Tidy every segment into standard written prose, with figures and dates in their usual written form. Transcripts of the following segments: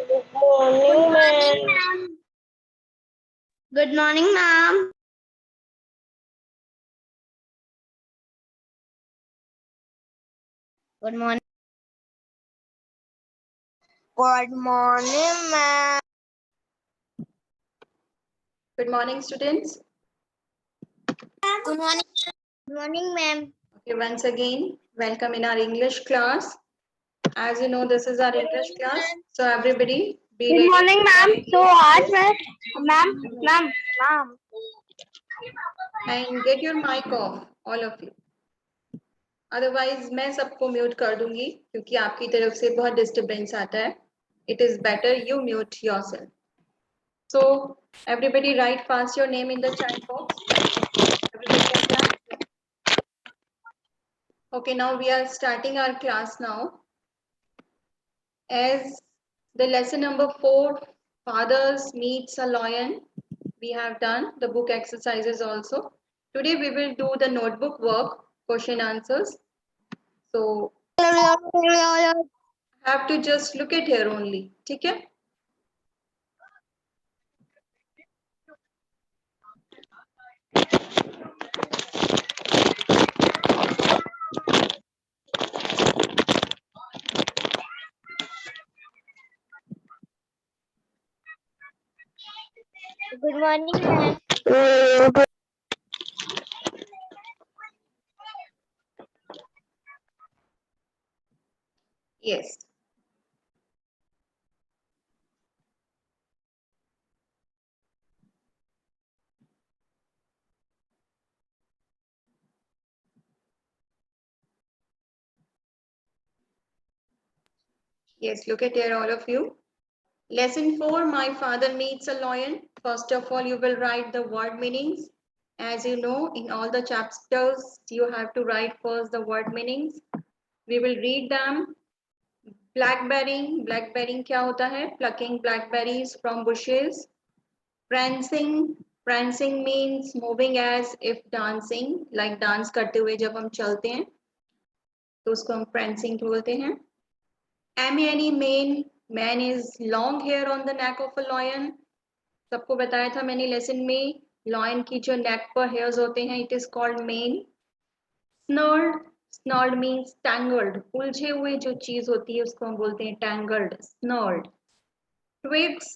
Good morning, ma'am. Good morning, ma'am. Good morning. Good morning, ma'am. Good morning, students. Good morning. Good morning, ma'am. Okay, once again, welcome in our English class. As you know, this is our English class. So everybody, be ready. Good morning, ma'am. So आज ma'am. And get your mic off, all of you. Otherwise, मैं सबको mute कर दूंगी क्योंकि आपकी तरफ से बहुत डिस्टरबेंस आता है. It is better you mute yourself. So everybody write fast your name in the chat box. Everybody can clap. Okay, now we are starting our class now. As the lesson number 4, Fathers Meets a Lion, we have done the book exercises also. Today we will do the notebook work, question answers. So have to just look at here only. ठीक है? Good morning, ma'am. Yes. Yes, look at here, all of you. Lesson 4, My Father Meets a Lion. First of all, you will write the word meanings. As you know, in all the chapters, you have to write first the word meanings. We will read them. Blackberry क्या होता है? Plucking blackberries from bushes. Prancing means moving as if dancing, like dance करते हुए जब हम चलते हैं तो उसको हम prancing बोलते हैं. Man is long hair on the neck of a lion. सबको बताया था मैंने लेसन में, lion की जो neck पर hairs होते हैं, it is called mane. Snarled means tangled. उलझे हुए जो चीज होती है उसको हम बोलते हैं tangled, snarled. Twigs,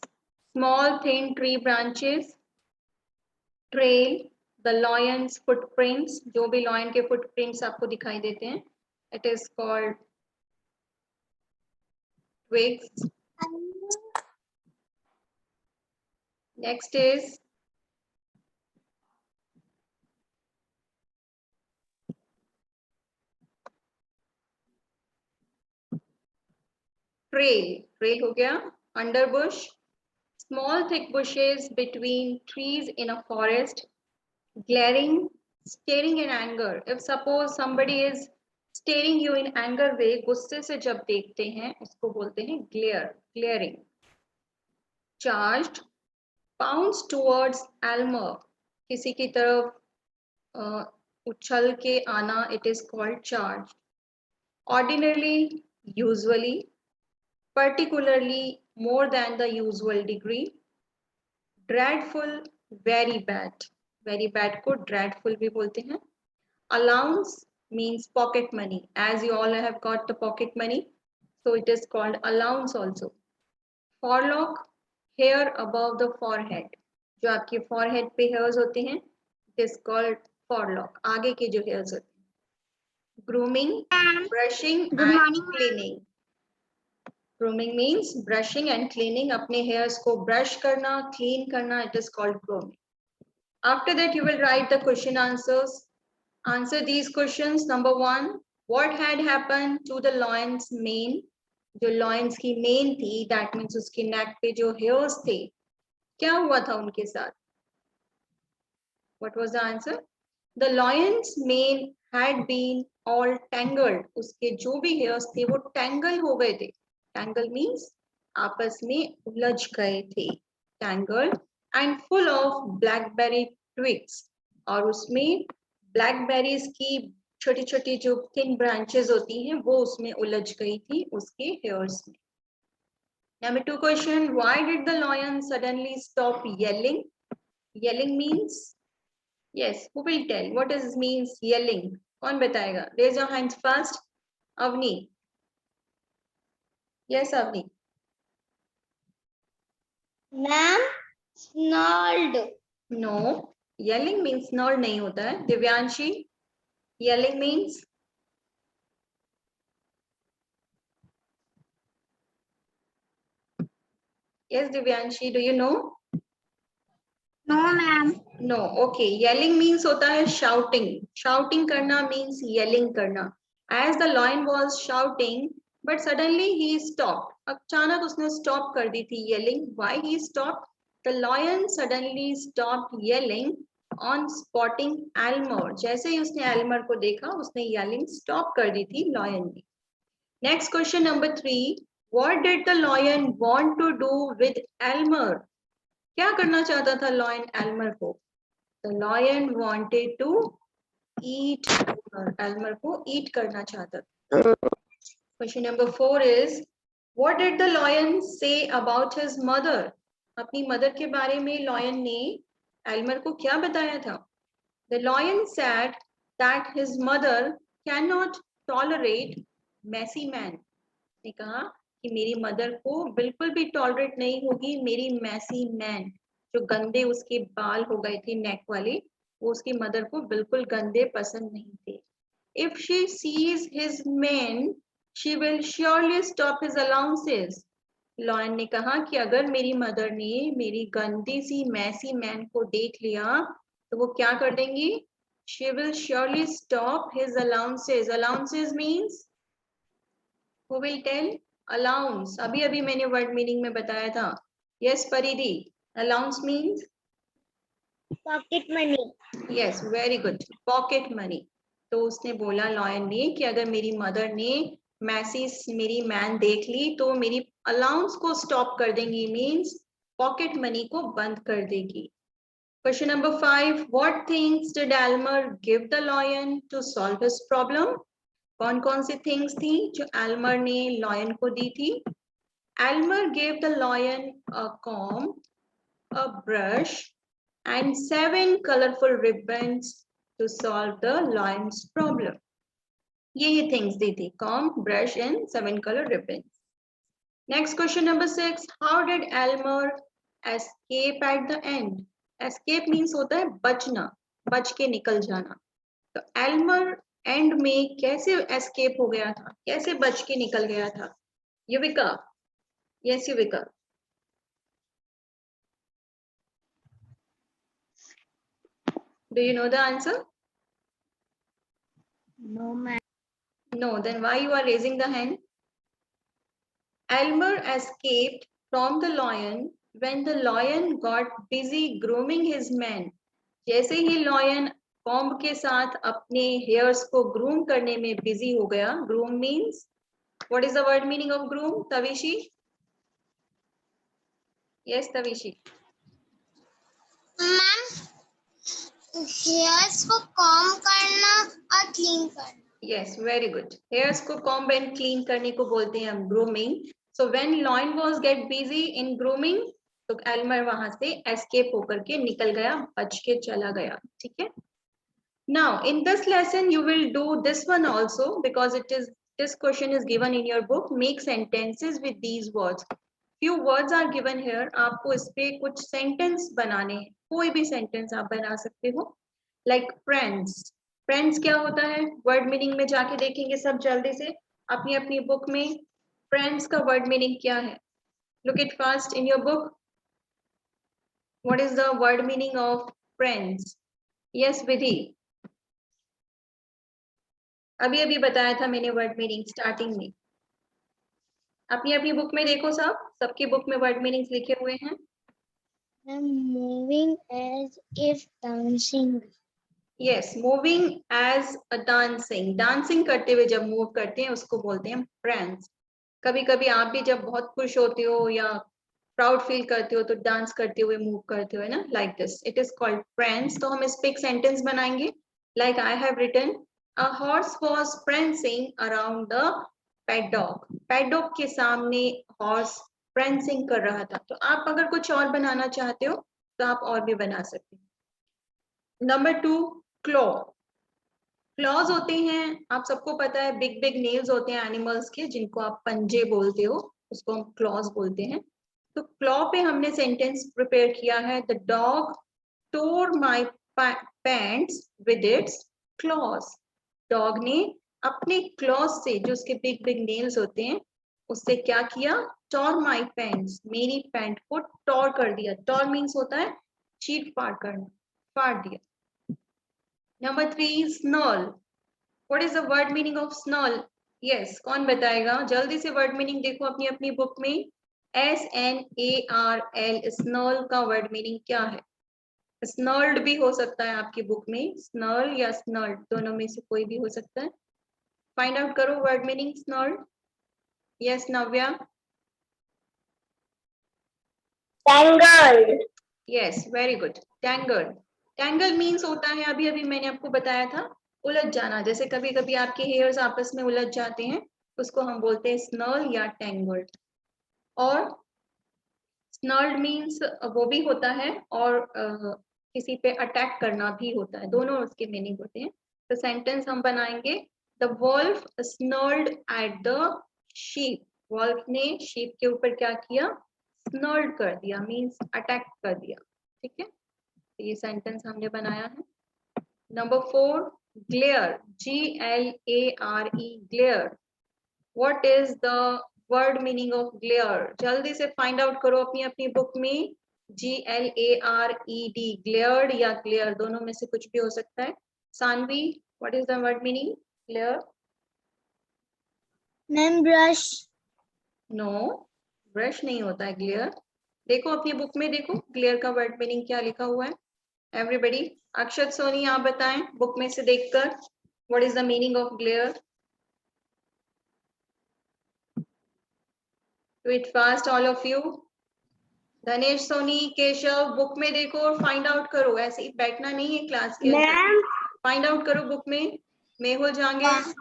small thin tree branches. Trail, the lion's footprints. जो भी lion के footprints आपको दिखाई देते हैं, it is called twigs. Next is trail हो गया. Underbush, small thick bushes between trees in a forest. Glaring, staring in anger. If suppose somebody is staring you in anger way, गुस्से से जब देखते हैं उसको बोलते हैं glaring. Charged, bounce towards Elmer. किसी की तरफ उछल के आना, it is called charged. Ordinarily, usually, particularly, more than the usual degree. Dreadful, very bad को dreadful भी बोलते हैं. Allowance means pocket money. As you all have got the pocket money, so it is called allowance also. Forelock, hair above the forehead. जो आपके forehead पे hairs होते हैं, it is called forelock. आगे के जो hairs होते हैं. Grooming, brushing and cleaning. Grooming means brushing and cleaning. अपने hairs को brush करना, clean करना, it is called grooming. After that, you will write the question answers. Answer these questions. Number 1, what had happened to the lion's mane? जो lions की mane थी, that means उसके neck पे जो hairs थे, क्या हुआ था उनके साथ? What was the answer? The lion's mane had been all tangled. उसके जो भी hairs थे वो tangle हो गए थे. Tangle means आपस में उलझ गए थे. Tangled and full of blackberry twigs. और उसमें blackberries की छोटी छोटी जो thin branches होती हैं वो उसमें उलझ गई थी उसके hairs में. Number 2 question, why did the lion suddenly stop yelling? Yelling means, yes, who will tell? What does means yelling? कौन बताएगा? Raise your hands first. Avni. Yes, Avni. Ma'am, snarled. No. Yelling means snarl नहीं होता है. Divyanshi. Yelling means? Yes, Divyanshi, do you know? No, ma'am. No, okay. Yelling means होता है shouting. Shouting करना means yelling करना. As the lion was shouting, but suddenly he stopped. अचानक उसने stop कर दी थी yelling. Why he stopped? The lion suddenly stopped yelling on spotting Elmer. जैसे ही उसने Elmer को देखा, उसने yelling stop कर दी थी lion ने. Next question number 3. What did the lion want to do with Elmer? क्या करना चाहता था लॉयन एल्मर को? The lion wanted to eat Elmer को ईट करना चाहता था. Question number 4 is, what did the lion say about his mother? अपनी मदर के बारे में लॉयन ने एल्मर को क्या बताया था? The lion said that his mother cannot tolerate messy man. ने कहा कि मेरी मदर को बिल्कुल भी टॉलरेट नहीं होगी मेरी मैसी मैन, जो गंदे उसके बाल हो गए थे नेक वाले, वो उसकी मदर को बिल्कुल गंदे पसंद नहीं थे. If she sees his man she will surely stop his allowances. Lion ने कहा कि अगर मेरी मदर ने मेरी गंदी सी मैसी मैन को देख लिया तो वो क्या कर देंगी? She will surely stop his allowances. Allowances means, who will tell? Allowance. अभी अभी मैंने वर्ड मीनिंग में बताया था. Yes, परिधि. Allowance means? Pocket money. Yes, very good. Pocket money. तो उसने बोला लॉयन ने कि अगर मेरी मदर ने मैसीस मेरी मैन देख ली तो मेरी अलाउंस को स्टॉप कर देंगी, मीन्स पॉकेट मनी को बंद कर देगी. Question number 5. What things did Elmer give the lion to solve his problem? कौन कौन सी थिंग्स थी जो एल्मर ने लॉयन को दी थी? Elmer gave the lion a comb, a brush and 7 colourful ribbons to solve the lion's problem. ये things दी थी, comb, brush and 7 colour ribbons. Next question number 6. How did Elmer escape at the end? Escape means होता है बचना, बच के निकल जाना. तो एल्मर एंड में कैसे एस्केप हो गया था, कैसे बच के निकल गया था? Yuvika. Yes Yuvika. Do you know the answer? No, ma'am. No. Then why you are raising the hand? Elmer escaped from the lion when the lion got busy grooming his men. जैसे ही lion कॉम्ब के साथ अपने hairs को groom करने में busy हो गया. Groom means, what is the word meaning of groom? Tavishi? Yes, Tavishi. Ma'am, hairs को कॉम्ब करना और क्लीन करना. Yes, very good. Hairs को comb and clean करने को बोलते हैं हम grooming. So when lion was get busy in grooming, तो एल्मर वहां से escape होकर के निकल गया, बच के चला गया. ठीक है. Now in this lesson you will do this one also because this question is given in your book. Make sentences with these words. Few words are given here. आपको इस पे कुछ sentence बनाने हैं. कोई भी sentence आप बना सकते हो. Like friends. फ्रेंड्स क्या होता है? वर्ड मीनिंग में जाके देखेंगे सब जल्दी से अपनी अपनी बुक में. फ्रेंड्स का वर्ड मीनिंग क्या है? Look it fast in your book. What is the word meaning of friends? Yes Vidhi. अभी अभी बताया था मैंने वर्ड मीनिंग स्टार्टिंग में. अपनी अपनी बुक में देखो, सबकी बुक में वर्ड मीनिंग्स लिखे हुए हैं. Moving as if dancing. Yes, moving as a dancing. Dancing करते हुए जब मूव करते हैं उसको बोलते हैं फ्रेंड्स. कभी कभी आप भी जब बहुत खुश होते हो या प्राउड फील करते हो तो डांस करते हुए मूव करते हो ना, like this. It is called friends. तो हम इस पे एक सेंटेंस बनाएंगे. Like I have written, a horse was prancing around the paddock. Paddock के सामने हॉर्स prancing कर रहा था। तो आप अगर कुछ और बनाना चाहते हो तो आप और भी बना सकते हैं। Number 2, claw. क्लॉज होते हैं, आप सबको पता है, बिग बिग नेल्स होते हैं एनिमल्स के, जिनको आप पंजे बोलते हो, उसको हम क्लॉज बोलते हैं। तो क्लॉ पे हमने सेंटेंस प्रिपेयर किया है, the dog tore my pants with its claws. Dog ने अपने क्लॉज से, जो उसके बिग बिग नेल्स होते हैं, उससे क्या किया, टॉर माई पैंट्स, मेरी पैंट को टॉर कर दिया। टॉर मीन्स होता है चीर फाड़ करना, फाड़ दिया। Number 3, snarl. What is the word meaning of snarl? Yes, कौन बताएगा? जल्दी से वर्ड मीनिंग देखो अपनी अपनी बुक में। SNARL, स्नॉल का वर्ड मीनिंग क्या है? स्नर्ल्ड भी हो सकता है आपकी बुक में, स्नर्ल या स्नर्ल्ड, दोनों में से कोई भी हो सकता है। फाइंड आउट करो वर्ड मीनिंग स्नर्ल्ड। यस नव्या। Tangled. Yes, very good. Tangle. Tangle means होता है, अभी अभी मैंने आपको बताया था, उलझ जाना। जैसे कभी कभी आपके हेयर्स आपस में उलझ जाते हैं, उसको हम बोलते हैं स्नर्ल या टैंगल्ड। और स्नर्ल्ड मीन्स वो भी होता है, और किसी पे अटैक करना भी होता है, दोनों उसके मीनिंग होते हैं। तो सेंटेंस हम बनाएंगे, the wolf snarled at the sheep. Wolf ने शीप के ऊपर क्या किया, स्नर्ल्ड कर दिया, मीन्स अटैक कर दिया। ठीक है, तो ये सेंटेंस हमने बनाया है। Number 4, glare, GLARE, glare. What is the word meaning of glare? जल्दी से फाइंड आउट करो अपनी अपनी बुक में। GLARED, ग्लेयर्ड या ग्लेयर, दोनों में से कुछ भी हो सकता है। Sanvi, what is the word meaning glare? Ma'am brush. No, brush नहीं होता है ग्लेयर। देखो अपनी बुक में, देखो ग्लेयर का वर्ड मीनिंग क्या लिखा हुआ है। एवरीबडी, अक्षत, सोनी, आप बताएं बुक में से देखकर, what is the meaning of glare? Do it fast all of you. Dhanesh, Soni, Keshav, book में देखो और फाइंड आउट करो, ऐसे ही बैठना नहीं है क्लास के अंदर। Ma'am. फाइंड आउट करो बुक में। मेहुल जहांगीर,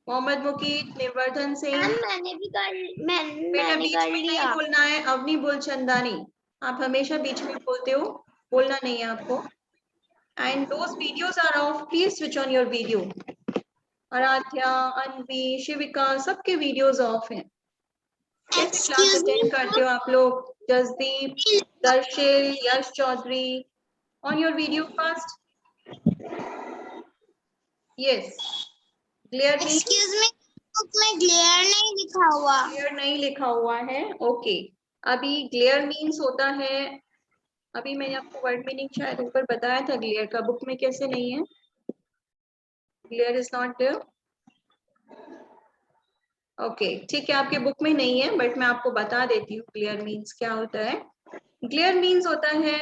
मोहम्मद मुकीद, निर्वर्धन सिंह। मैंने भी कर बेटा मैंने बीच कर में नहीं लिया। बोलना है, अवनी बुलचंदानी, आप हमेशा बीच में बोलते हो, बोलना नहीं है आपको। And those videos are off, please switch on your video. Aaradhya, Anvi, Shivika, सबके वीडियोस ऑफ हैं। कैसे क्लास एक्सक्यूज मी, अटेंड करते हो आप लोग? Jasdeep, Darshil, Yash Chaudhary, on your video first. Yes, glare mean, excuse me, book में ग्लेयर नहीं लिखा हुआ। ग्लेयर नहीं लिखा हुआ है, ओके। अभी ग्लेयर मीन्स होता है, अभी मैंने आपको वर्ड मीनिंग शायद ऊपर बताया था ग्लेयर का, बुक में कैसे नहीं है? Glare is not there, okay ठीक है, आपके बुक में नहीं है, बट मैं आपको बता देती हूँ ग्लेयर मीन्स क्या होता है। ग्लेयर मीन्स होता है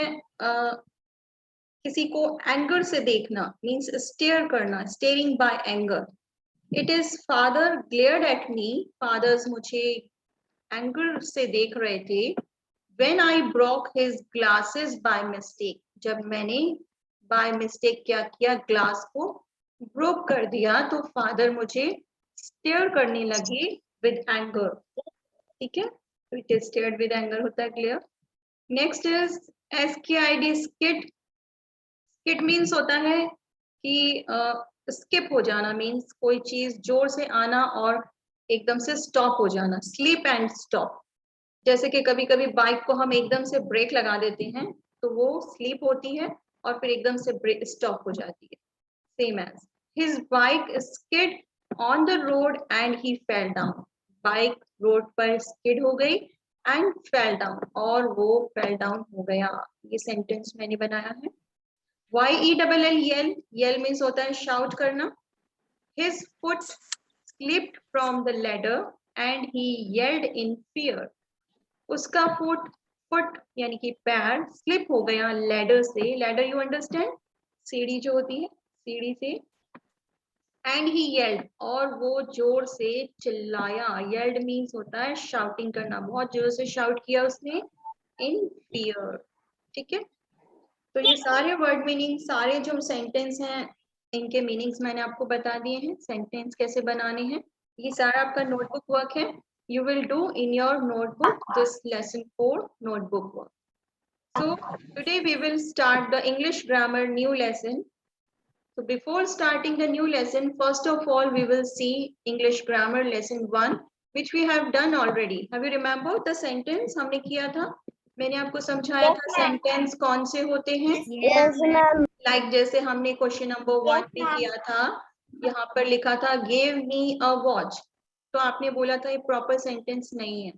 किसी को एंगर से देखना, मीन्स स्टेयर करना, staring by anger. It is father glared at me, fathers मुझे एंगर से देख रहे थे। When I broke his glasses by mistake, जब मैंने बाय मिस्टेक क्या किया, ग्लास को ब्रोक कर दिया, तो फादर मुझे स्टेयर करने लगे विद एंगर। ठीक है, तो it is stared with anger होता है glare. Next is SKID, skid. Skid means होता है कि स्किप हो जाना, मीन्स कोई चीज जोर से आना और एकदम से स्टॉप हो जाना, स्लिप एंड स्टॉप। जैसे कि कभी कभी बाइक को हम एकदम से ब्रेक लगा देते हैं तो वो स्लिप होती है और फिर एकदम से ब्रेक स्टॉप हो जाती है। Same as his bike skid on the road and he fell down. Bike road पर स्किड हो गई एंड फेल डाउन, और वो फेल डाउन हो गया। ये सेंटेंस मैंने बनाया है। YELL, येल, येल मीन्स होता है शाउट करना। His foot slipped from the ladder and he yelled in fear. उसका फुट यानी कि पैर स्लिप हो गया लैडर से, लैडर यू अंडरस्टैंड, सीढ़ी जो होती है, सीढ़ी से। एंड ही येल्ड, और वो जोर से चिल्लाया। येल्ड मीन्स होता है शाउटिंग करना, बहुत जोर से शाउट किया उसने, इन फियर। ठीक है, तो ये सारे वर्ड मीनिंग, सारे जो सेंटेंस हैं, इनके मीनिंग्स मैंने आपको बता दिए हैं, सेंटेंस कैसे बनाने हैं। ये सारा आपका नोटबुक वर्क है, you will do in your notebook this lesson 4 notebook work. So today we will start the English grammar new lesson. So before starting the new lesson, first of all, we will see English grammar lesson 1, which we have done already. Have you remembered the sentence हमने किया था? मैंने आपको समझाया था sentence कौन से होते हैं? Yes, ma'am. लाइक जैसे हमने क्वेश्चन नंबर 1 में किया था, यहाँ पर लिखा था गिव मी अ वॉच, तो आपने बोला था ये प्रॉपर सेंटेंस नहीं है.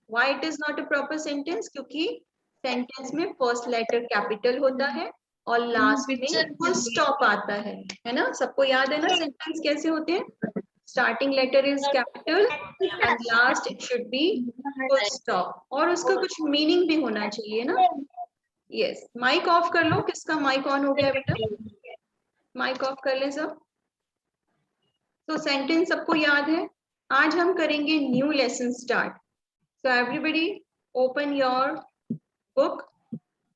Why it is not a proper sentence? क्योंकि सेंटेंस में फर्स्ट लेटर कैपिटल होता है और लास्ट में फुल स्टॉप आता है ना? सबको याद है ना सेंटेंस कैसे होते हैं? Starting letter is capital and last it should be full stop, और उसका कुछ मीनिंग भी होना चाहिए ना. यस, माइक ऑफ कर लो. किसका माइक ऑन हो गया बेटा? माइक ऑफ कर ले सब. तो सेंटेंस सबको याद है. आज हम करेंगे new lesson start. So everybody open your book,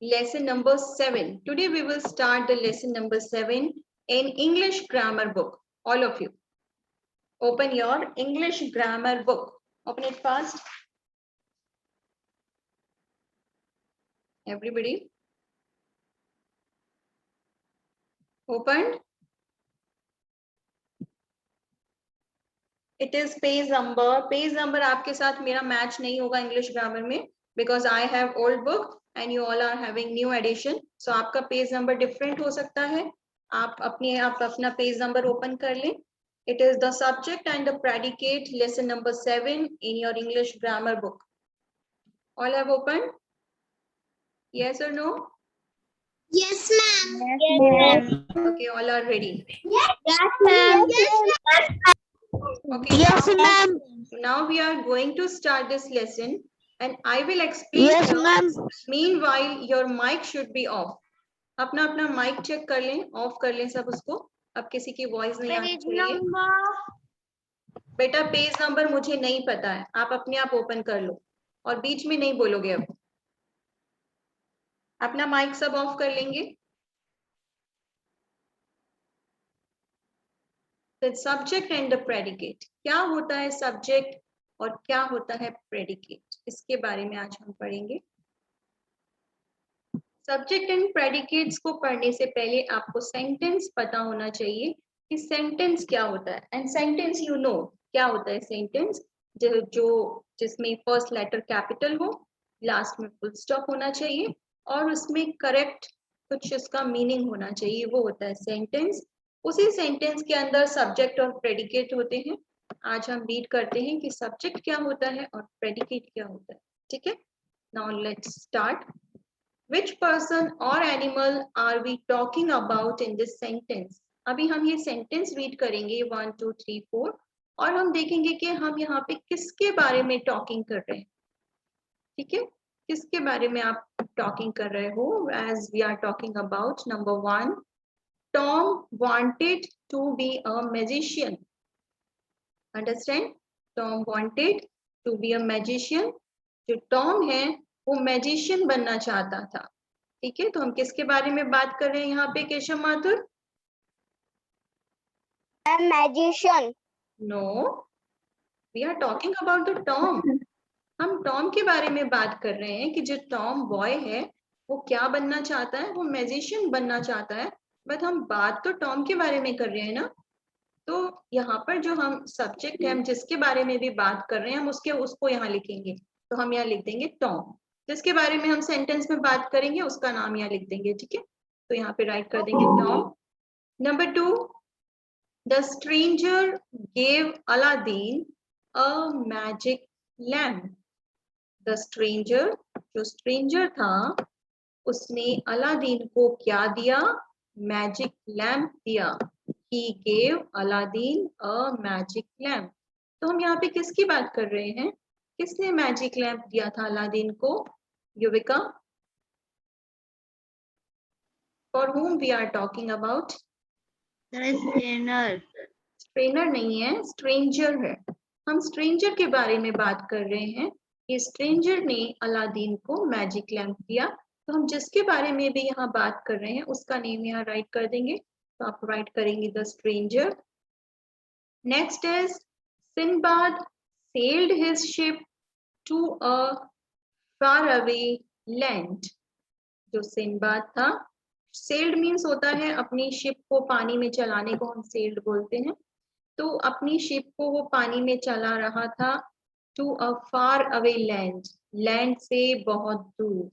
lesson number 7. Today we will start the lesson number 7 in English grammar book. All of you, open your English grammar book. Open it fast. Everybody, opened. It is page number. Page number आपके साथ मेरा match नहीं होगा English grammar में, because I have old book and you all are having new edition. So आपका page number different हो सकता है. आप अपना पेज नंबर ओपन कर लें. It is the subject and the predicate lesson number 7 in your English grammar book. All have opened? Yes or no? Yes, ma'am. Yes, Okay, all are ready. Yes, ma'am. Okay. yes, ma'am. Now we are going to start this lesson and I will explain. Yes, you. ma'am. Meanwhile, your mic should be off. अपना अपना mic check कर लें, of कर लें सब उसको. अब किसी की वॉइस नहीं आनी चाहिए. बेटा पेज नंबर मुझे नहीं पता है, आप अपने आप ओपन कर लो और बीच में नहीं बोलोगे. अब अपना माइक सब ऑफ कर लेंगे. Subject and the predicate. क्या होता है सब्जेक्ट और क्या होता है प्रेडिकेट, इसके बारे में आज हम पढ़ेंगे. सब्जेक्ट एंड प्रेडिकेट्स को पढ़ने से पहले आपको सेंटेंस पता होना चाहिए कि सेंटेंस क्या होता है. एंड सेंटेंस यू नो क्या होता है. सेंटेंस जो जिसमें फर्स्ट लेटर कैपिटल हो, लास्ट में फुल स्टॉप होना चाहिए और उसमें करेक्ट कुछ इसका मीनिंग होना चाहिए, वो होता है सेंटेंस. उसी सेंटेंस के अंदर सब्जेक्ट और प्रेडिकेट होते हैं. आज हम रीड करते हैं कि सब्जेक्ट क्या होता है और प्रेडिकेट क्या होता है. ठीक है, now let's start. Which person or animal are we talking about in this sentence? अभी हम ये सेंटेंस रीड करेंगे 1 2 3 4 और हम देखेंगे कि हम यहाँ पे किसके बारे में टॉकिंग कर रहे हैं. ठीक है, किसके बारे में आप टॉकिंग कर रहे हो. As we are talking about number 1, Tom wanted to be a magician. Understand? Tom wanted to be a magician. जो टॉम है वो मैजिशियन बनना चाहता था. ठीक है, तो हम किसके बारे में बात कर रहे हैं यहाँ पे Keshav Mathur? Magician. No, we are talking about the Tom. हम टॉम के बारे में बात कर रहे हैं कि जो टॉम बॉय है वो क्या बनना चाहता है. वो मैजिशियन बनना चाहता है. बट हम बात तो टॉम के बारे में कर रहे हैं ना. तो यहाँ पर जो हम सब्जेक्ट है, हम जिसके बारे में भी बात कर रहे हैं, हम उसको यहाँ लिखेंगे. तो हम यहाँ लिख देंगे टॉम. जिसके बारे में हम सेंटेंस में बात करेंगे उसका नाम यहाँ लिख देंगे. ठीक है, तो यहाँ पे राइट कर देंगे Tom. Number 2, the stranger gave Aladdin a magic lamp. The stranger, जो स्ट्रेंजर था उसने अलादीन को क्या दिया? मैजिक लैम्प दिया. He gave Aladdin a magic lamp. तो हम यहाँ पे किसकी बात कर रहे हैं? किसने मैजिक लैम्प दिया था अलादीन को? Yuvika, for whom we are talking about? Trainer. Trainer नहीं है, स्ट्रेंजर है. हम स्ट्रेंजर के बारे में बात कर रहे हैं. ये स्ट्रेंजर ने अलादीन को मैजिक लैम्प दिया. तो हम जिसके बारे में भी यहाँ बात कर रहे हैं उसका नेम यहाँ राइट कर देंगे. तो आप राइट करेंगे the stranger. Next is Sinbad sailed his ship to a far away land. जो सिंबाद था, सेल्ड मीन्स होता है अपनी शिप को पानी में चलाने को हम सेल्ड बोलते हैं। तो अपनी शिप को वो पानी में चला रहा था to a far away land, land से बहुत दूर।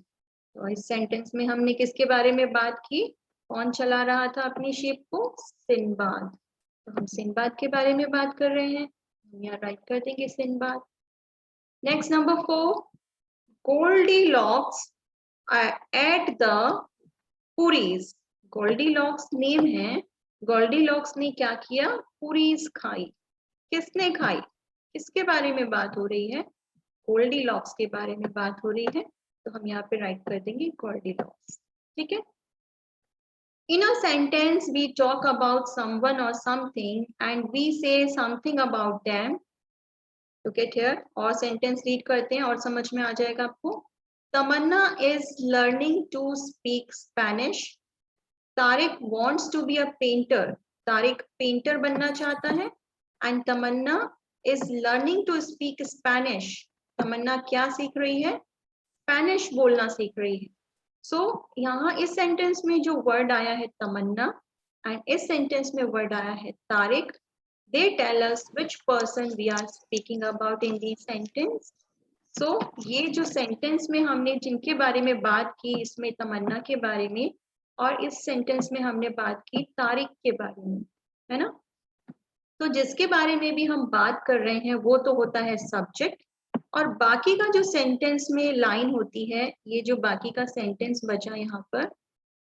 तो इस सेंटेंस में हमने किसके बारे में बात की? कौन चला रहा था अपनी शिप को? सिंबाद। तो हम सिंबाद के बारे में बात कर रहे हैं, हम यहाँ राइट कर देंगे Sinbad. Next number 4, Goldilocks at the puris. Goldilocks name है, गोल्डीलॉक्स ने क्या किया? पुरीज खाई। किसने खाई? किसके बारे में बात हो रही है? गोल्डीलॉक्स के बारे में बात हो रही है। तो हम यहाँ पे राइट कर देंगे गोल्डीलॉक्स। ठीक है। In a sentence, we talk about someone or something and we say something about them. Look at here. और sentence read करते हैं और समझ में आ जाएगा आपको। तमन्ना is learning to speak Spanish. Tariq wants to be a painter. Tariq painter बनना चाहता है। And Tamannaah is learning to speak Spanish. तमन्ना क्या सीख रही है? स्पेनिश बोलना सीख रही है। सो यहाँ इस सेंटेंस में जो वर्ड आया है तमन्ना एंड इस सेंटेंस में वर्ड आया है Tariq, they tell us which person we are speaking about in this sentence. So ये जो सेंटेंस में हमने जिनके बारे में बात की, इसमें तमन्ना के बारे में और इस सेंटेंस में हमने बात की तारिक के बारे में, है ना। तो जिसके बारे में भी हम बात कर रहे हैं वो तो होता है सब्जेक्ट, और बाकी का जो सेंटेंस में लाइन होती है, ये जो बाकी का सेंटेंस बचा यहाँ पर,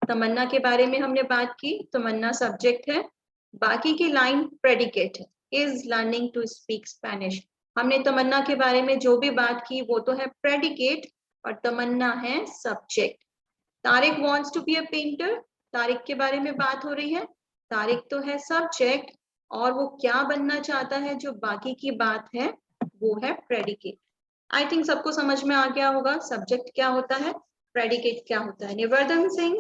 तमन्ना के बारे में हमने बात की, तमन्ना सब्जेक्ट है, बाकी की लाइन प्रेडिकेट है, is learning to speak Spanish. हमने तमन्ना के बारे में जो भी बात की वो तो है प्रेडिकेट और तमन्ना है subject. Tariq wants to be a painter, Tariq के बारे में बात हो रही है, तारिक तो है सब्जेक्ट और वो क्या बनना चाहता है, जो बाकी की बात है वो है प्रेडिकेट। आई थिंक सबको समझ में आ गया होगा सब्जेक्ट क्या होता है, प्रेडिकेट क्या होता है। निवर्धन सिंह,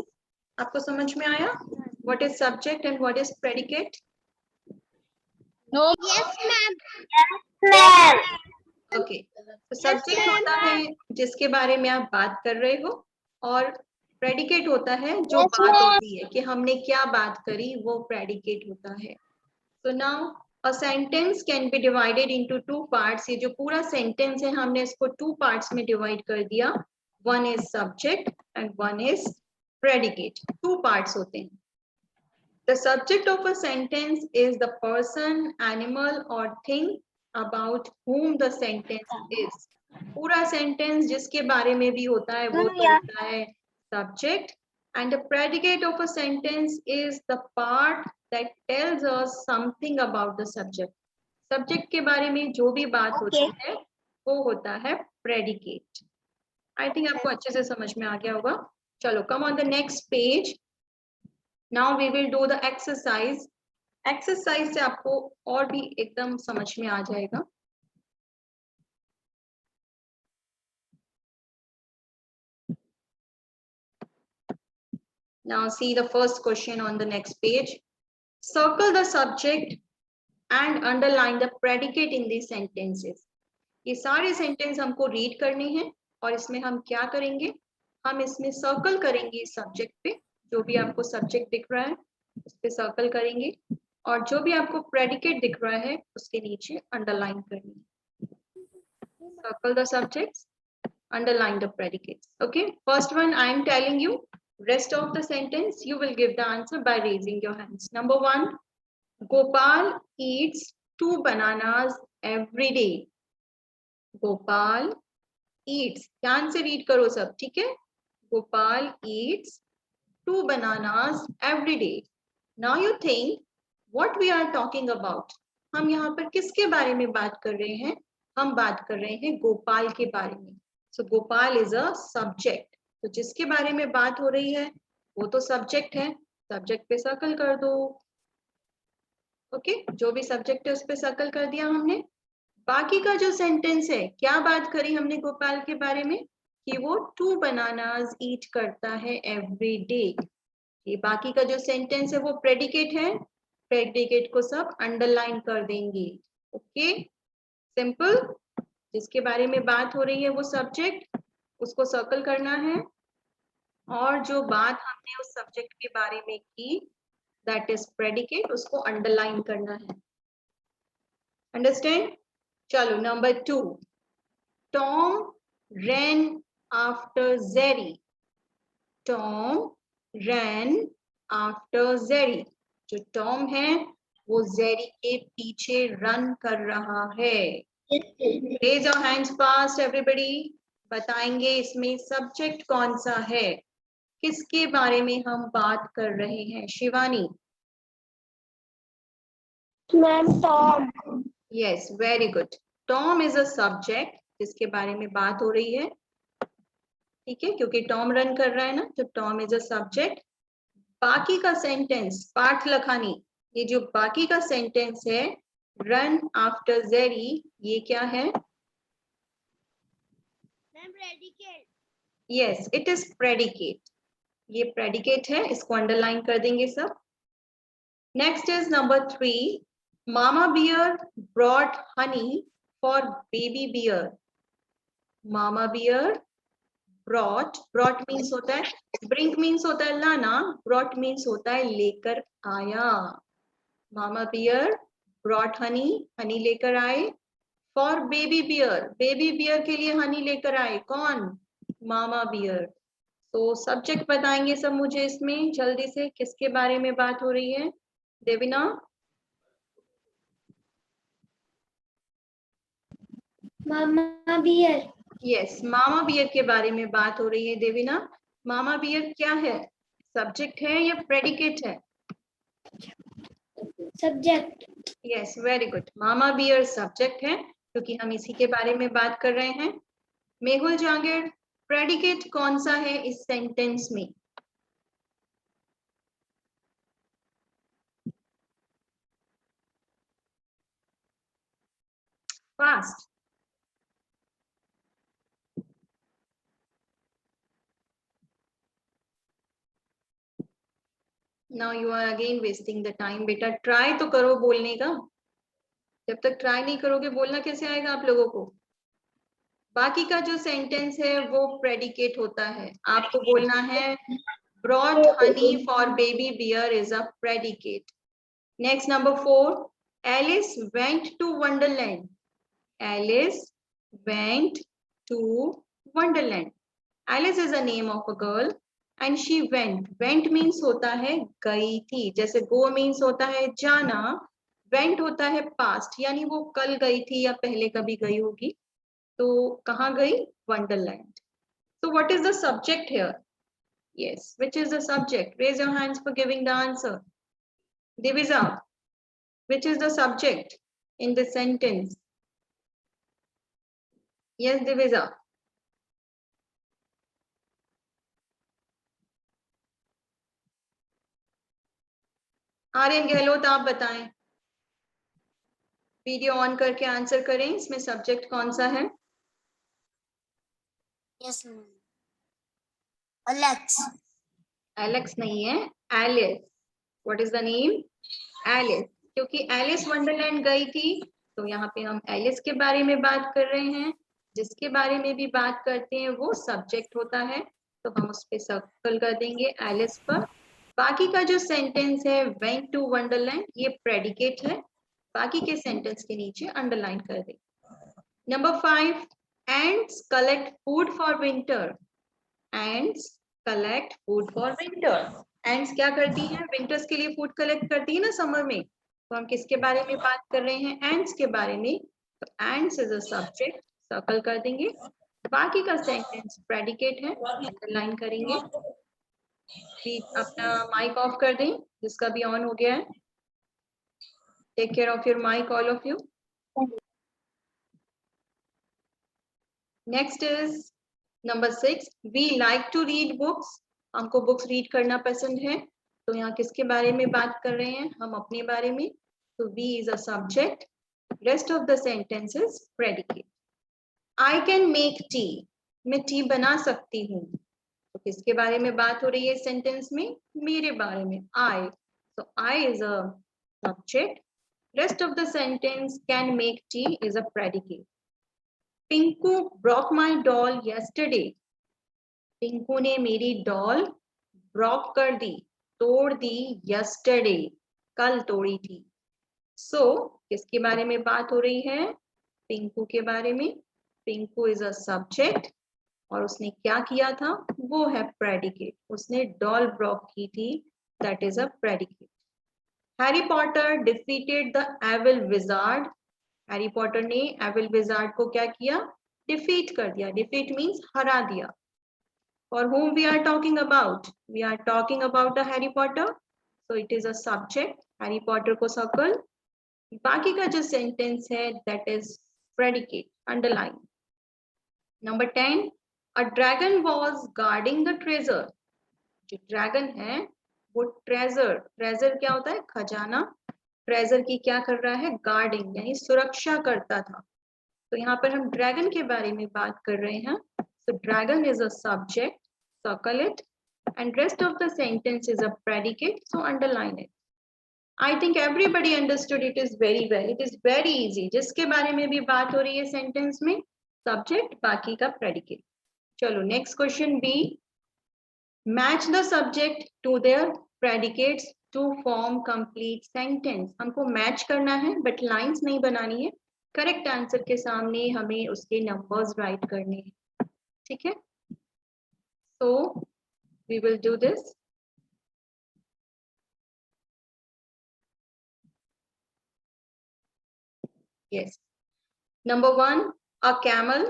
आपको समझ में आया what is subject and what is predicate? No. Yes, ma'am. Ma'am. Okay, तो सब्जेक्ट होता है जिसके बारे में आप बात कर रहे हो, और प्रेडिकेट होता है जो Yes, बात ma'am. होती है कि हमने क्या बात करी, वो प्रेडिकेट होता है। So now a sentence can be divided into two parts. ये जो पूरा sentence है हमने इसको two parts में divide कर दिया। One is subject and one is predicate. Two parts होते हैं। The subject of a sentence is the person, animal or thing about whom the sentence is. पूरा sentence जिसके बारे में भी होता है वो तो होता है subject, and the predicate of a sentence is the part that tells us something about the subject. Subject के बारे में जो भी बात होती है वो होता है predicate. I think आपको अच्छे से समझ में आ गया होगा। चलो, come on the next page. Now we will do the exercise. Exercise से आपको और भी एकदम समझ में आ जाएगा। Now see the first question on the next page. Circle the subject and underline the predicate in these sentences. ये सारे सेंटेंस हमको रीड करने हैं और इसमें हम क्या करेंगे, हम इसमें सर्कल करेंगे सब्जेक्ट पे, जो भी आपको सब्जेक्ट दिख रहा है उस पे सर्कल करेंगे, और जो भी आपको प्रेडिकेट दिख रहा है उसके नीचे अंडरलाइन करेंगे। Circle the subjects, underline the predicates. Okay, first one I am telling you, rest of the sentence you will give the answer by raising your hands. Number 1, Gopal eats 2 bananas every day. Gopal eats, ध्यान से read करो सब, ठीक है। Gopal eats 2 bananas every day. Now you think what we are talking about. हम यहाँ पर किसके बारे में बात कर रहे हैं? हम बात कर रहे हैं गोपाल के बारे में। So Gopal is a subject. तो जिसके बारे में बात हो रही है वो तो सब्जेक्ट है, सब्जेक्ट पे सर्कल कर दो। ओके, जो भी सब्जेक्ट है उस पे सर्कल कर दिया हमने। बाकी का जो सेंटेंस है, क्या बात करी हमने गोपाल के बारे में, कि वो 2 बनानास ईट करता है एवरी डे। ये बाकी का जो सेंटेंस है वो प्रेडिकेट है, प्रेडिकेट को सब अंडरलाइन कर देंगे। Okay, simple. जिसके बारे में बात हो रही है वो सब्जेक्ट, उसको सर्कल करना है, और जो बात हमने उस सब्जेक्ट के बारे में की दैट इज प्रेडिकेट, उसको अंडरलाइन करना है। अंडरस्टैंड? चलो number 2, Tom ran after Jerry. Tom ran after Jerry. जो टॉम है वो जेरी के पीछे रन कर रहा है। Raise your hands fast everybody. बताएंगे इसमें सब्जेक्ट कौन सा है, किसके बारे में हम बात कर रहे हैं? Shivani. Ma'am Tom. Yes, very good. Tom is a subject जिसके बारे में बात हो रही है, ठीक है, क्योंकि टॉम रन कर रहा है ना, तो टॉम इज अ सब्जेक्ट। बाकी का सेंटेंस पाठ लखानी, ये जो बाकी का सेंटेंस है रन आफ्टर जेरी, ये क्या है? Yes, it is predicate. ये प्रेडिकेट है, इसको अंडरलाइन कर देंगे सब। Next is number 3, mama bear brought honey for baby bear. Mama bear brought, brought means होता है, ब्रिंक मीन्स होता है लाना, ब्रॉट मीन्स होता है लेकर आया। Mama bear brought honey, honey लेकर आए, for baby bear, baby bear के लिए हनी लेकर आए कौन? मामा बियर। तो सब्जेक्ट बताएंगे सब मुझे इसमें जल्दी से, किसके बारे में बात हो रही है? देविना। मामा बियर। यस, मामा बियर के बारे में बात हो रही है देविना। मामा बियर क्या है? सब्जेक्ट है या प्रेडिकेट है? Subject. Yes, very good. Mama bear subject है क्योंकि हम इसी के बारे में बात कर रहे हैं। मेहुल जांगिर, प्रेडिकेट कौन सा है इस सेंटेंस में? Fast. Now you are again wasting the time. बेटा ट्राई तो करो बोलने का, जब तक ट्राई नहीं करोगे बोलना कैसे आएगा आप लोगों को? बाकी का जो सेंटेंस है वो प्रेडिकेट होता है, आपको बोलना है brought honey for baby bear is a predicate. Next, number 4, Alice went to Wonderland. Alice went to Wonderland. Alice is a name of a girl and she went. Went means होता है गई थी, जैसे go means होता है जाना, went होता है past, यानी वो कल गई थी या पहले कभी गई होगी। तो कहाँ गई? Wonderland. So what is the subject here? Yes, which is the subject? Raise your hands for giving the answer. Divisa, which is the subject in the sentence? Yes, Divisa. Aryan Gehlot आप बताएं, वीडियो ऑन करके answer करें, इसमें subject कौन सा है? Yes Alex. Alex नहीं है, Alice. What is the name? Alice. क्योंकि एलिस वंडरलैंड गई थी तो यहाँ पे हम एलिस के बारे में बात कर रहे हैं। जिसके बारे में भी बात करते हैं वो सब्जेक्ट होता है, तो हम उस पर सर्कल कर देंगे एलिस पर। बाकी का जो सेंटेंस है वेंट टू वंडरलैंड, ये प्रेडिकेट है, बाकी के सेंटेंस के नीचे अंडरलाइन कर देंगे। Number 5, ends collect food for winter. Ends collect food for winter. Ends क्या करती हैं? विंटर्स के लिए फूड कलेक्ट करती है ना समर में। तो हम किसके बारे में बात कर रहे हैं? एंड्स के बारे में। तो ends is a subject, circle कर देंगे। बाकी का सेंटेंस प्रेडिकेट है, अंडरलाइन करेंगे। प्लीज अपना माइक ऑफ कर दें, जिसका भी ऑन हो गया है। Take care of your mic all of you. Next is number 6, we like to read books. हमको बुक्स रीड करना पसंद है। तो यहाँ किसके बारे में बात कर रहे हैं? हम अपने बारे में। तो we is a subject, rest of the sentence is predicate. I can make tea, मैं टी बना सकती हूँ। तो किसके बारे में बात हो रही है सेंटेंस में? मेरे बारे में, आई। So I is a subject. Rest of the sentence can make tea is a predicate. Pinku broke my doll yesterday. Pinku ने मेरी डॉल ब्रोक कर दी, तोड़ दी, yesterday, कल तोड़ी थी. सो किसके बारे में बात हो रही है? पिंकू के बारे में. पिंकू इज अ सब्जेक्ट और उसने क्या किया था? वो है प्रेडिकेट. उसने डॉल ब्रोक की थी, that is a predicate. Harry Potter defeated the evil wizard. Harry Potter ने एविल विजार्ड को क्या किया? डिफीट कर दिया. डिफीट मीन्स हरा दिया. For whom we are talking about? We are talking about the Harry Potter. So it is a subject. Harry Potter को circle. बाकी का जो sentence है that is predicate. Underline. Number 10. A dragon was guarding the treasure. जो dragon है वो treasure. Treasure क्या होता है? खजाना. Treasure की क्या कर रहा है? Guarding यानी सुरक्षा करता था. तो यहाँ पर हम dragon के बारे में बात कर रहे हैं. So dragon is a subject. Circle it, and rest of the sentence is a predicate, so underline it. I think everybody understood it is very well. It is very easy. जिसके बारे में भी बात हो रही है sentence में, subject बाकी का predicate. चलो next question B. Match the subject to their predicates to form complete sentence. हमको match करना है but lines नहीं बनानी है. Correct answer के सामने हमें उसके numbers write करने हैं. ठीक है? So we will do this. Yes. Number 1, a camel.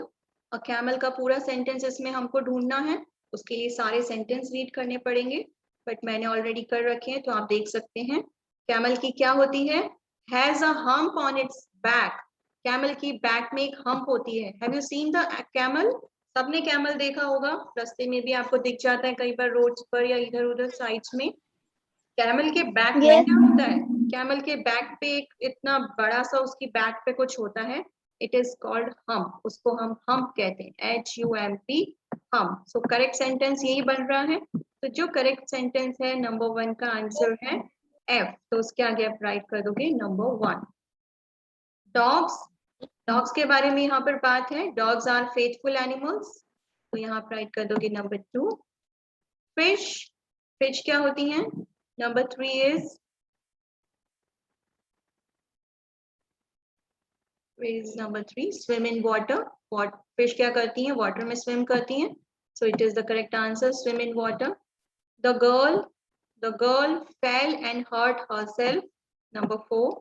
A camel का पूरा sentence इसमें हमको ढूंढना है. उसके लिए सारे sentence read करने पड़ेंगे. But मैंने already कर रखे हैं तो आप देख सकते हैं. Camel की क्या होती है? Has a hump on its back. Camel की back में एक hump होती है. Have you seen the camel? सबने कैमल देखा होगा. रास्ते में भी आपको दिख जाता है कई बार रोड्स पर या इधर उधर साइड्स में. कैमल के बैक में क्या होता है? कैमल के बैक पे एक इतना बड़ा सा उसकी बैक पे कुछ होता है. It is called hump. उसको हम हम्प कहते हैं. HUMP, hump. So correct sentence यही बन रहा है. तो जो करेक्ट सेंटेंस है नंबर 1 का आंसर है F. तो उसके आगे आप राइट कर दोगे नंबर 1. डॉग्स. डॉग्स के बारे में यहाँ पर बात है. Dogs are faithful animals. तो यहाँ आप राइट कर दोगे नंबर 2. फिश. फिश क्या होती हैं? Number 3 is number 3. Swim in water. What fish क्या करती हैं? वाटर में स्विम करती हैं. So it is the correct answer. Swim in water. The girl fell and hurt herself. Number 4.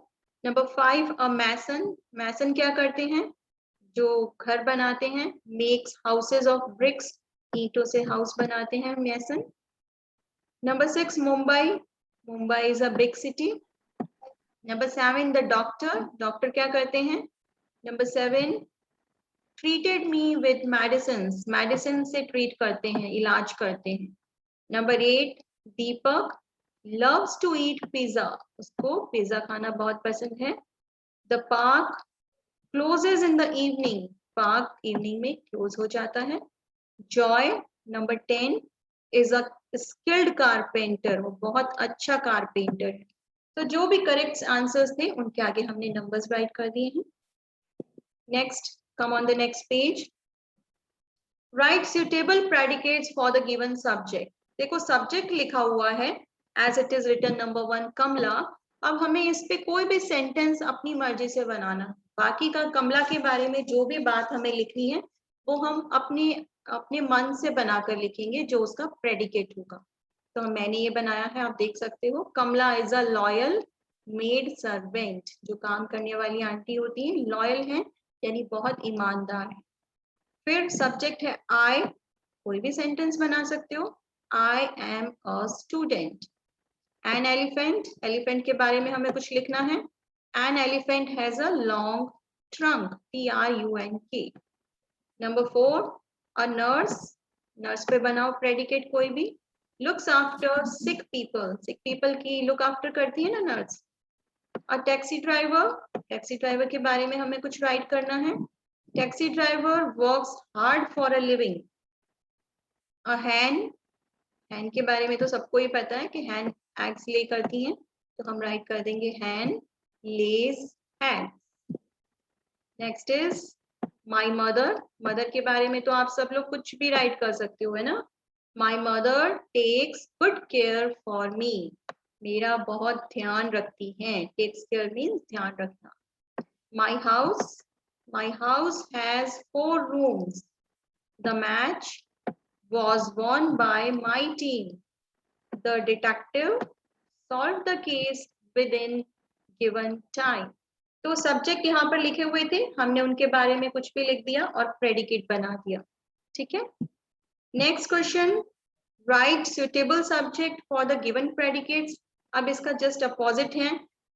Number 5, a mason. Mason क्या करते हैं? जो घर बनाते हैं. Makes houses of bricks. ईंटों से हाउस बनाते हैं mason. Number 6, Mumbai. Mumbai is a big city. Number 7, the doctor. Doctor क्या करते हैं? Number 7, treated me with medicines. Medicine से treat करते हैं, इलाज करते हैं. Number 8, Deepak loves to eat pizza. उसको पिज्जा खाना बहुत पसंद है. The park closes in the evening. Park evening में close हो जाता है. Joy, number 10, is a skilled carpenter. वो बहुत अच्छा कारपेंटर है. तो जो भी करेक्ट आंसर्स थे उनके आगे हमने नंबर्स राइट कर दिए हैं. Next, come on the next page. Write suitable predicates for the given subject. देखो subject लिखा हुआ है as it is written number 1 कमला. अब हमें इस पे कोई भी sentence अपनी मर्जी से बनाना. बाकी का कमला के बारे में जो भी बात हमें लिखनी है वो हम अपने मन से बनाकर लिखेंगे जो उसका predicate होगा. तो मैंने ये बनाया है, आप देख सकते हो. कमला is a loyal maid servant. जो काम करने वाली आंटी होती है लॉयल है यानी बहुत ईमानदार है. फिर सब्जेक्ट है I. कोई भी सेंटेंस बना सकते हो. I am a student. An elephant. Elephant के बारे में हमें कुछ लिखना है. An elephant has a long trunk. TRUNK. Number 4, a nurse. Nurse पे बनाओ प्रेडिकेट कोई भी. Looks after sick people. Sick people की look after करती है ना nurse. A taxi driver. Taxi driver के बारे में हमें कुछ राइट करना है. Taxi driver works hard for a living. A hen. hen के बारे में तो सबको ही पता है कि hen eggs lay करती हैं. तो हम राइट कर देंगे hen lays eggs. Next is my mother, mother के बारे में तो आप सब लोग कुछ भी राइट कर सकते हो, है ना। My mother takes good care for me, मेरा बहुत ध्यान रखती हैं। टेक्स केयर मीन्स ध्यान रखना। My house has 4 rooms. The match was won by my team. The detective solved the case within given time. तो सब्जेक्ट यहाँ पर लिखे हुए थे, हमने उनके बारे में कुछ भी लिख दिया और प्रेडिकेट बना दिया। ठीक है। Next question, right suitable subject for the given predicates. अब इसका जस्ट अपोजिट है,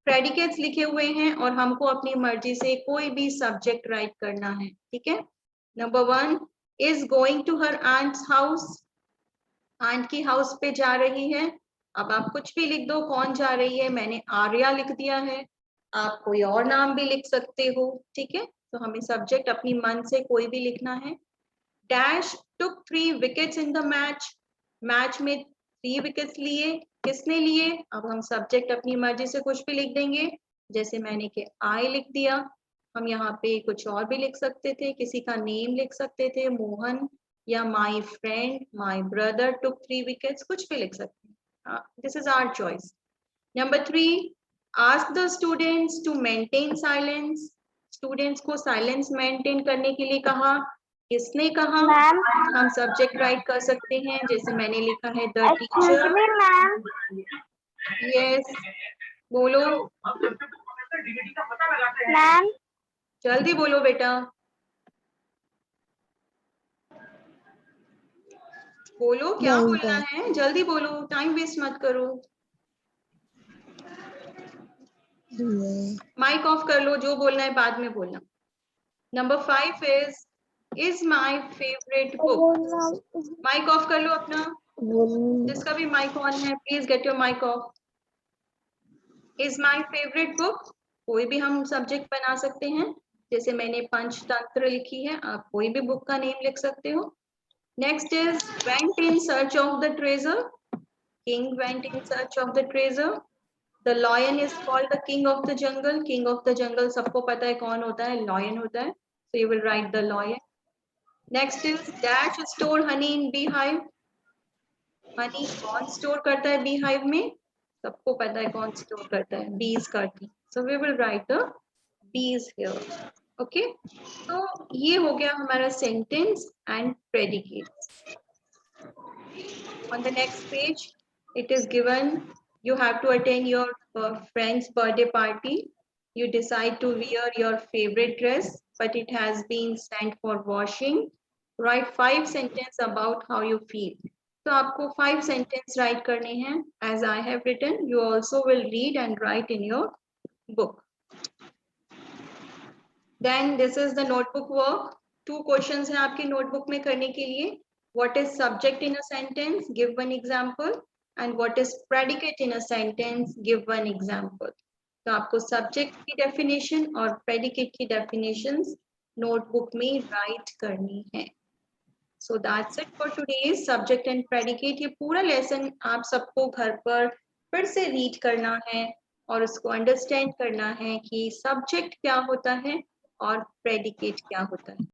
प्रेडिकेट्स लिखे हुए हैं और हमको अपनी मर्जी से कोई भी सब्जेक्ट राइट करना है। ठीक है। Number 1, is going to her aunt's house, aunt की हाउस पे जा रही है। अब आप कुछ भी लिख दो, कौन जा रही है, मैंने आर्या लिख दिया है, आप कोई और नाम भी लिख सकते हो। ठीक है। तो हमें सब्जेक्ट अपनी मन से कोई भी लिखना है। Dash took 3 wickets in the match, match में 3 विकेट्स लिए, किसने लिए। अब हम सब्जेक्ट अपनी मर्जी से कुछ भी लिख देंगे, जैसे मैंने कि आई लिख दिया। हम यहाँ पे कुछ और भी लिख सकते थे, किसी का नेम लिख सकते थे, मोहन, या my friend, my brother took 3 wickets, कुछ भी लिख सकते हैं। This is our choice. Number 3, ask the students to maintain silence, students को साइलेंस मेंटेन करने के लिए कहा, किसने कहा। मैम, हम सब्जेक्ट राइट कर सकते हैं, जैसे मैंने लिखा है the excuse teacher. Me ma'am. Yes, बोलो, मैम, जल्दी बोलो बेटा, बोलो क्या बोलना है, जल्दी बोलो, टाइम वेस्ट मत करो। माइक ऑफ कर लो, जो बोलना है बाद में बोलना। Number 5 is my favourite book. Mic off कर लो अपना, जिसका भी माइक ऑन है please get your mic off. Is my favourite book, कोई भी हम सब्जेक्ट बना सकते हैं, जैसे मैंने पंचतंत्र लिखी है, आप कोई भी बुक का नेम लिख सकते हो। Next is went in search of the treasure, king went in search of the treasure. The lion is called the king of the jungle, king of the jungle सबको पता है कौन होता है, लॉयन होता है, so you will write the lion. Next is dash store honey in beehive. Honey कौन store करता है beehive में, सबको पता है कौन स्टोर करता है, bees करती, so we will write the bees here. Okay, तो ये हो गया हमारा sentence and predicates. On the next page it is given you have to attend your friend's birthday party. You decide to wear your favorite dress, but it has been sent for washing. Write 5 sentences about how you feel. तो आपको 5 sentences write करने हैं, as I have written. You also will read and write in your book. Then this is the notebook work. 2 questions हैं आपकी notebook में करने के लिए. What is subject in a sentence? Give one example. And what is predicate in a sentence? Give one example. तो आपको subject की definition और predicate की definitions notebook में write करनी है. So that's it for today's subject and predicate. ये पूरा lesson आप सबको घर पर फिर से read करना है और उसको understand करना है कि subject क्या होता है और predicate क्या होता है.